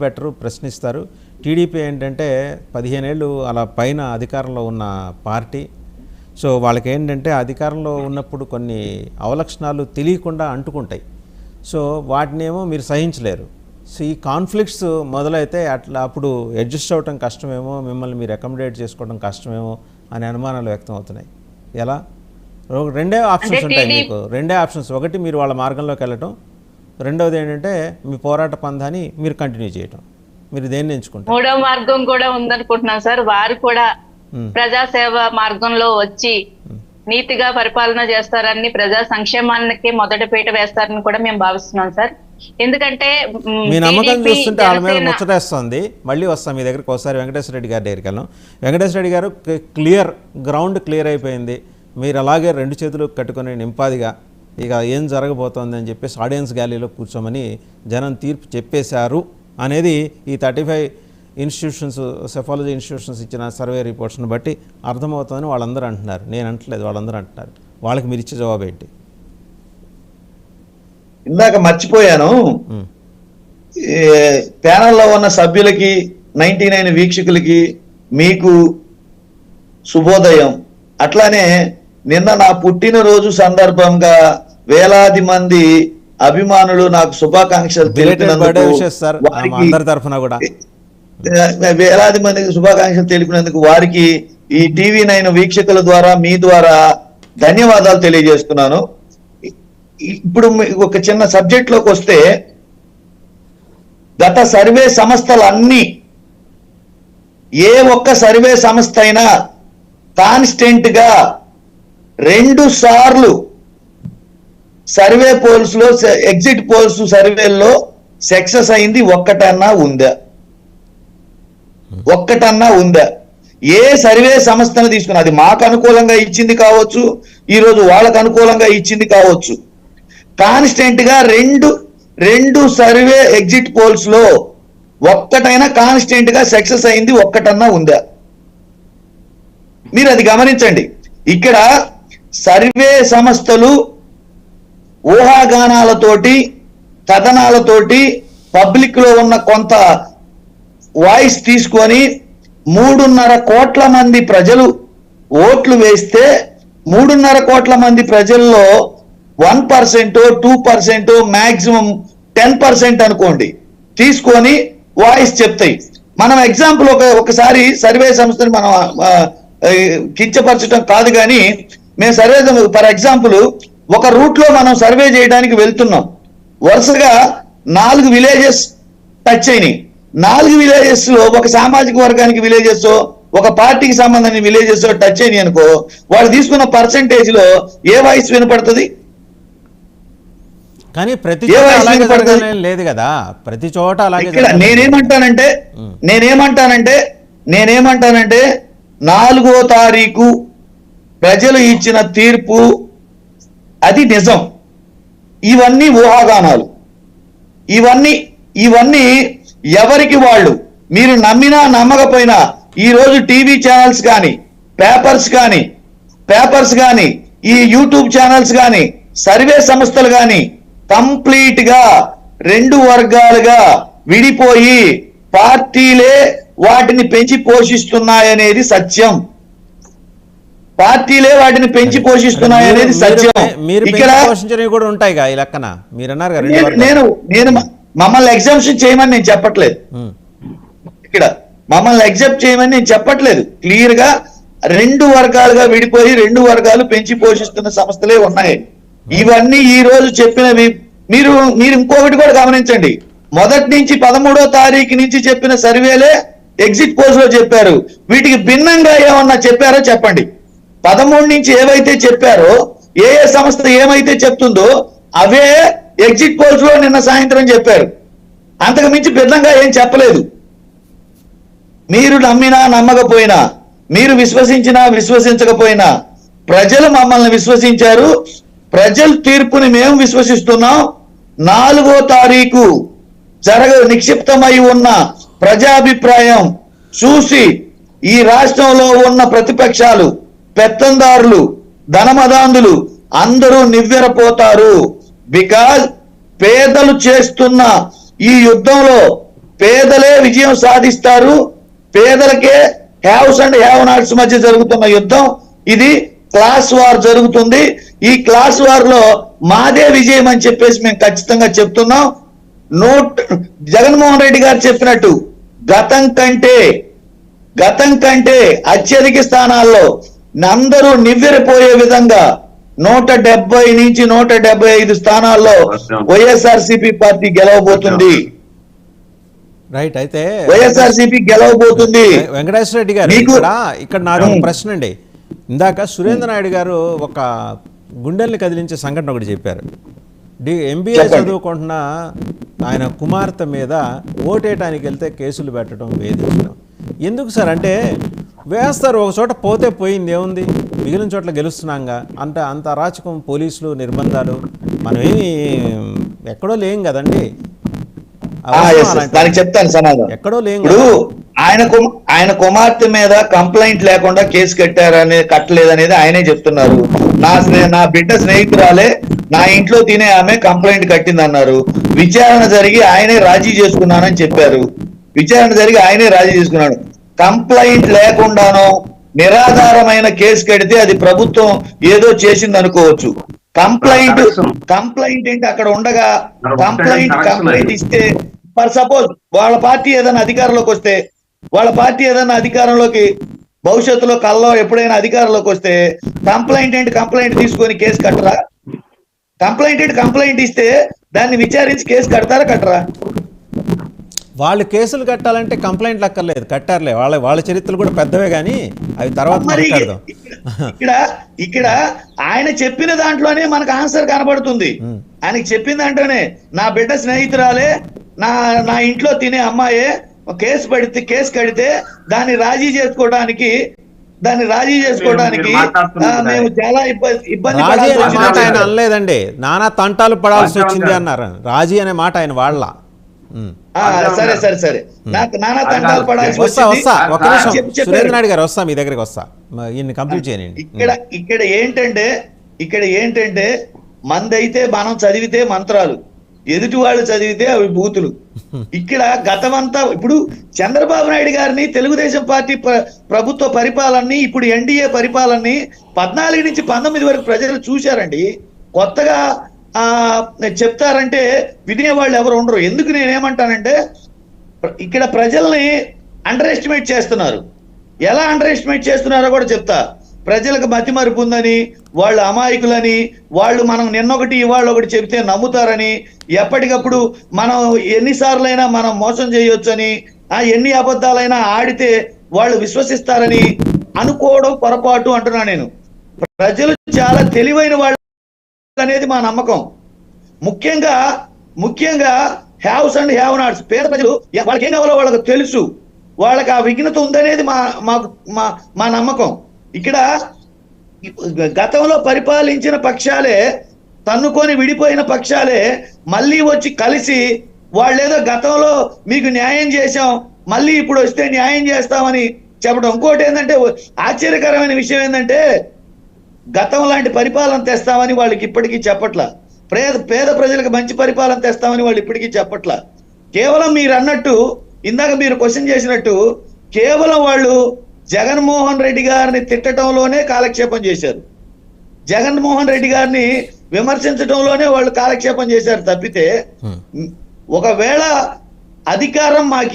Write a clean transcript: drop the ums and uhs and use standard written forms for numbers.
పెట్టరు, ప్రశ్నిస్తారు. టీడీపీ ఏంటంటే 15 ఏళ్ళు అలా పైన అధికారంలో ఉన్న పార్టీ. సో వాళ్ళకి ఏంటంటే అధికారంలో ఉన్నప్పుడు కొన్ని అవలక్షణాలు తెలియకుండా అంటుకుంటాయి. సో వాటినేమో మీరు సహించలేరు. సో ఈ కాన్ఫ్లిక్ట్స్ మొదలైతే అట్లా అప్పుడు అడ్జస్ట్ అవ్వటం కష్టమేమో, మిమ్మల్ని మీరు అకామిడేట్ చేసుకోవడం కష్టమేమో అనే అనుమానాలు వ్యక్తం అవుతున్నాయి. ఎలా? రెండే ఆప్షన్స్ ఉంటాయి మీకు, రెండే ఆప్షన్స్. ఒకటి మీరు వాళ్ళ మార్గంలోకి వెళ్ళటం, రెండవది ఏంటంటే మీ పోరాట పంధాన్ని మీరు కంటిన్యూ చేయటం. మీరు దేన్ని ఎంచుకుంటారు? మూడో మార్గం కూడా ఉందనుకుంటున్నాం సార్. వారు కూడా ప్రజాసేవ మార్గంలో వచ్చి నీతిగా పరిపాలన చేస్తారని, ప్రజా సంక్షేమానికి మొదటి పీట వేస్తారని కూడా మేము భావిస్తున్నాం సార్. ఎందుకంటే మీ నమ్మకం చూస్తుంటే వాళ్ళ మీద ముచ్చటేస్తుంది. మళ్ళీ వస్తాం మీ దగ్గరికి. ఒకసారి వెంకటేశ్వర రెడ్డి గారి దగ్గరికి వెళ్ళాం. వెంకటేశ్వర రెడ్డి గారు గ్రౌండ్ క్లియర్ అయిపోయింది. మీరు అలాగే రెండు చేతులు కట్టుకొని నింపాదిగా ఇక ఏం జరగబోతోంది అని చెప్పేసి ఆడియన్స్ గ్యాలరీలో కూర్చోమని జనం తీర్పు చెప్పేశారు అనేది ఈ 35 ఇన్స్టిట్యూషన్స్, సెఫాలజీ ఇన్స్టిట్యూషన్స్ ఇచ్చిన సర్వే రిపోర్ట్స్ని బట్టి అర్థమవుతుందని వాళ్ళందరూ అంటున్నారు. నేను అంటలేదు, వాళ్ళందరూ అంటున్నారు. వాళ్ళకి మీరు ఇచ్చే జవాబు ఏంటి? ఇందాక మర్చిపోయాను, ప్యానల్లో ఉన్న సభ్యులకి 99 వీక్షకులకి మీకు శుభోదయం. అట్లానే నిన్న నా పుట్టినరోజు సందర్భంగా వేలాది మంది అభిమానులు నాకు శుభాకాంక్షలు తెలిపినందుకు, వేలాది మందికి శుభాకాంక్షలు తెలిపినందుకు వారికి ఈ TV9 వీక్షకుల ద్వారా, మీ ద్వారా ధన్యవాదాలు తెలియజేస్తున్నాను. ఇప్పుడు ఒక చిన్న సబ్జెక్ట్ లోకి వస్తే, గత సర్వే సంస్థలన్నీ, ఏ ఒక్క సర్వే సంస్థ అయినా కాన్స్టెంట్ గా 2 సార్లు సర్వే పోల్స్ లో, ఎగ్జిట్ పోల్స్ సర్వేల్లో సక్సెస్ అయింది ఒక్కటన్నా ఉందా? ఒక్కటన్నా ఉందా? ఏ సర్వే సంస్థను తీసుకున్నా, అది మాకు అనుకూలంగా ఇచ్చింది కావచ్చు, ఈరోజు వాళ్ళకు అనుకూలంగా ఇచ్చింది కావచ్చు, కాన్స్టెంట్ గా రెండు సర్వే ఎగ్జిట్ పోల్స్ లో ఒక్కటైనా కాన్స్టెంట్ గా సక్సెస్ అయింది ఒక్కటన్నా ఉందా? మీరు అది గమనించండి. ఇక్కడ సర్వే సంస్థలు ఊహాగానాలతోటి, కథనాలతోటి, పబ్లిక్ లో ఉన్న కొంత వాయిస్ తీసుకొని 3.5 కోట్ల మంది ప్రజలు ఓట్లు వేస్తే 3.5 కోట్ల మంది ప్రజల్లో 1%, 2%, మాక్సిమం 10% అనుకోండి తీసుకొని వాయిస్ చెప్తాయి. మనం ఎగ్జాంపుల్ ఒకసారి సర్వే సంస్థని మనం కించపరచడం కాదు, కానీ మేము సర్వే, ఫర్ ఎగ్జాంపుల్ ఒక రూట్ లో మనం సర్వే చేయడానికి వెళ్తున్నాం. వరుసగా 4 విలేజెస్ టచ్ అయినాయి. 4 విలేజెస్ లో ఒక సామాజిక వర్గానికి విలేజెస్, ఒక పార్టీకి సంబంధించిన విలేజెస్ టచ్ అయినాయి అనుకో, వాళ్ళు తీసుకున్న పర్సంటేజ్ లో ఏ వాయిస్ వినపడుతుంది? కానీ ప్రతి లేదు కదా, ప్రతి చోట అలాగే. నేనేమంటానంటే 4వ తారీఖు ప్రజలు ఇచ్చిన తీర్పు అది నిజం. ఇవన్నీ ఊహాగానాలు. ఇవన్నీ ఎవరికి వాళ్ళు, మీరు నమ్మినా నమ్మకపోయినా, ఈరోజు టీవీ ఛానల్స్ కానీ, పేపర్స్ కానీ, ఈ యూట్యూబ్ ఛానల్స్ కానీ, సర్వే సంస్థలు కానీ కంప్లీట్ గా 2 వర్గాలుగా విడిపోయి పార్టీలే వాటిని పెంచి పోషిస్తున్నాయనేది సత్యం. పార్టీలే వాటిని పెంచి పోషిస్తున్నాయనేది సత్యం. ఇక్కడ కూడా ఉంటాయి ఈ లెక్కన మీరు అన్నారు. నేను మమ్మల్ని ఎగ్జామ్షన్ చేయమని నేను చెప్పట్లేదు. ఇక్కడ మమ్మల్ని ఎగ్జామ్ చేయమని నేను చెప్పట్లేదు. క్లియర్ గా 2 వర్గాలుగా విడిపోయి 2 వర్గాలు పెంచి పోషిస్తున్న సంస్థలే ఉన్నాయి. ఇవన్నీ ఈ రోజు చెప్పినవి. మీరు ఇంకొకటి కూడా గమనించండి. మొదటి నుంచి 13వ తారీఖు నుంచి చెప్పిన సర్వేలే ఎగ్జిట్ పోల్స్ లో చెప్పారు. వీటికి భిన్నంగా ఏమన్నా చెప్పారో చెప్పండి. 13 నుంచి ఏవైతే చెప్పారో, ఏ సంస్థ ఏమైతే చెప్తుందో అవే ఎగ్జిట్ పోల్స్ లో నిన్న సాయంత్రం చెప్పారు. అంతకు మించి భిన్నంగా ఏం చెప్పలేదు. మీరు నమ్మినా నమ్మకపోయినా, మీరు విశ్వసించినా విశ్వసించకపోయినా, ప్రజలు మమ్మల్ని విశ్వసించారు. ప్రజల తీర్పుని మేము విశ్వసిస్తున్నాం. 4వ తారీఖు నిక్షిప్తమై ఉన్న ప్రజాభిప్రాయం చూసి ఈ రాష్ట్రంలో ఉన్న ప్రతిపక్షాలు, పెత్తందారులు, ధనమదాంధులు అందరూ నివ్వెరపోతారు. బికాజ్ పేదలు చేస్తున్న ఈ యుద్ధంలో పేదలే విజయం సాధిస్తారు, పేదలకే హ్యావ్స్ అండ్ హ్యావ్ నాట్స్ మధ్య జరుగుతున్న యుద్ధం ఇది, క్లాస్ వార్ జరుగుతుంది. ఈ క్లాస్ వార్ లో మాదే విజయం అని చెప్పేసి మేము ఖచ్చితంగా చెప్తున్నాం. జగన్మోహన్ రెడ్డి గారు చెప్పినట్టు గతం కంటే అత్యధిక స్థానాల్లో అందరూ నివ్వెరపోయే విధంగా 170 నుంచి 175 స్థానాల్లో వైఎస్ఆర్సీపీ పార్టీ గెలవబోతుంది. రైట్. అయితే వైఎస్ఆర్సీపీ గెలవబోతుంది. వెంకటేశ్వర రెడ్డి గారు ఇక్కడ నాకు ఒక ప్రశ్న అండి. ఇందాక సురేంద్ర నాయుడు గారు ఒక గుండెల్ని కదిలించే సంఘటన ఒకటి చెప్పారు. ఎంబీఏ చదువుకుంటున్న ఆయన కుమార్తె మీద ఓటేయటానికి వెళ్తే కేసులు పెట్టడం, వేధించడం ఎందుకు సార్? అంటే వేస్తారు, ఒక చోట పోతే పోయింది, ఏముంది, మిగిలిన చోట్ల గెలుస్తున్నాంగా. అంత అరాచకం, పోలీసులు నిర్బంధాలు, మనమేమి ఎక్కడో లేం కదండి. దానికి చెప్తాను సమాధానం. ఎక్కడో లేం. ఇప్పుడు ఆయన కుమార్తె మీద కంప్లైంట్ లేకుండా కేసు కట్టలేదనేది ఆయనే చెప్తున్నారు. నా బిడ్డ స్నేహితురాలే నా ఇంట్లో తినే ఆమె కంప్లైంట్ కట్టిందన్నారు. విచారణ జరిగి ఆయనే రాజీ చేసుకున్నానని చెప్పారు. విచారణ జరిగి ఆయనే రాజీ చేసుకున్నాడు. కంప్లైంట్ లేకుండానో నిరాధారమైన కేసు కడితే అది ప్రభుత్వం ఏదో చేసింది అనుకోవచ్చు. కంప్లైంట్ ఏంటి అక్కడ ఉండగా కంప్లైంట్ ఇస్తే, ఫర్ సపోజ్ వాళ్ళ పార్టీ ఏదైనా అధికారంలోకి భవిష్యత్తులో కల్లో ఎప్పుడైనా అధికారంలోకి వస్తే కంప్లైంట్ తీసుకొని కేసు కట్టరా? కంప్లైంట్ ఇస్తే దాన్ని విచారించి కేసు కట్టరా? వాళ్ళు కేసులు కట్టాలంటే కంప్లైంట్లు అక్కర్లేదు, కట్టారులే. వాళ్ళ చరిత్రలు కూడా పెద్దవే, కానీ అవి తర్వాత మాట్లాడదాం. ఇక్కడ ఆయన చెప్పిన దాంట్లోనే మనకు ఆన్సర్ కనబడుతుంది. ఆయనకి చెప్పిన దాంట్లోనే నా బిడ్డ స్నేహితురాలే నా ఇంట్లో తినే అమ్మాయే కేసు కడితే దాన్ని రాజీ చేసుకోవడానికి మేము చాలా ఇబ్బంది మాట ఆయన అనలేదండి. నానా తంటాలు పడాల్సి వచ్చింది అన్నారు. రాజీ అనే మాట ఆయన వాళ్ళ. సరే నాకు నానా తంటాలు పడాల్సి సురేంద్ర నాయుడు గారు వస్తా, మీ దగ్గరికి వస్తా, ఈయన్ని కంప్లీట్ చేయండి. ఇక్కడ ఏంటంటే మందైతే మనం చదివితే మంత్రాలు, ఎదుటి వాళ్ళు చదివితే అవి బూతులు. ఇక్కడ గతమంతా ఇప్పుడు చంద్రబాబు నాయుడు గారిని, తెలుగుదేశం పార్టీ ప్రభుత్వ పరిపాలనని, ఇప్పుడు ఎన్డీఏ పరిపాలనని 14 నుంచి 19 వరకు ప్రజలు చూశారండి. కొత్తగా చెప్తారంటే వినేవాళ్ళు ఎవరు ఉండరు. ఎందుకు నేనేమంటానంటే, ఇక్కడ ప్రజల్ని అండర్ ఎస్టిమేట్ చేస్తున్నారు. ఎలా అండర్ ఎస్టిమేట్ చేస్తున్నారో కూడా చెప్తా. ప్రజలకు మతిమరుపు ఉందని, వాళ్ళు అమాయకులని, వాళ్ళు మనం నిన్నొకటి ఇవాళ ఒకటి చెబితే నమ్ముతారని, ఎప్పటికప్పుడు మనం ఎన్నిసార్లైనా మనం మోసం చేయొచ్చని, ఎన్ని అబద్ధాలైనా ఆడితే వాళ్ళు విశ్వసిస్తారని అనుకోవడం పొరపాటు అంటున్నా నేను. ప్రజలు చాలా తెలివైన వాళ్ళు అనేది మా నమ్మకం. ముఖ్యంగా హ్యావ్స్ అండ్ హ్యావ్ నాట్స్, పేద ప్రజలు వాళ్ళకి ఏం కావాలో వాళ్ళకి తెలుసు, వాళ్ళకి ఆ విఘ్నత ఉందనేది మా నమ్మకం. ఇక్కడ గతంలో పరిపాలించిన పక్షాలే, తన్నుకొని విడిపోయిన పక్షాలే మళ్ళీ వచ్చి కలిసి వాళ్ళేదో గతంలో మీకు న్యాయం చేశాం, మళ్ళీ ఇప్పుడు వస్తే న్యాయం చేస్తామని చెప్పడం. ఇంకోటి ఏంటంటే, ఆశ్చర్యకరమైన విషయం ఏంటంటే, గతం లాంటి పరిపాలన తెస్తామని వాళ్ళకి ఇప్పటికీ చెప్పట్లా. పేద ప్రజలకు మంచి పరిపాలన తెస్తామని వాళ్ళు ఇప్పటికీ చెప్పట్లా. కేవలం మీరు అన్నట్టు, ఇందాక మీరు క్వశ్చన్ చేసినట్టు, కేవలం వాళ్ళు జగన్మోహన్ రెడ్డి గారిని తిట్టడంలోనే కాలక్షేపం చేశారు. జగన్మోహన్ రెడ్డి గారిని విమర్శించడంలోనే వాళ్ళు కాలక్షేపం చేశారు తప్పితే, ఒకవేళ అధికారం మాకు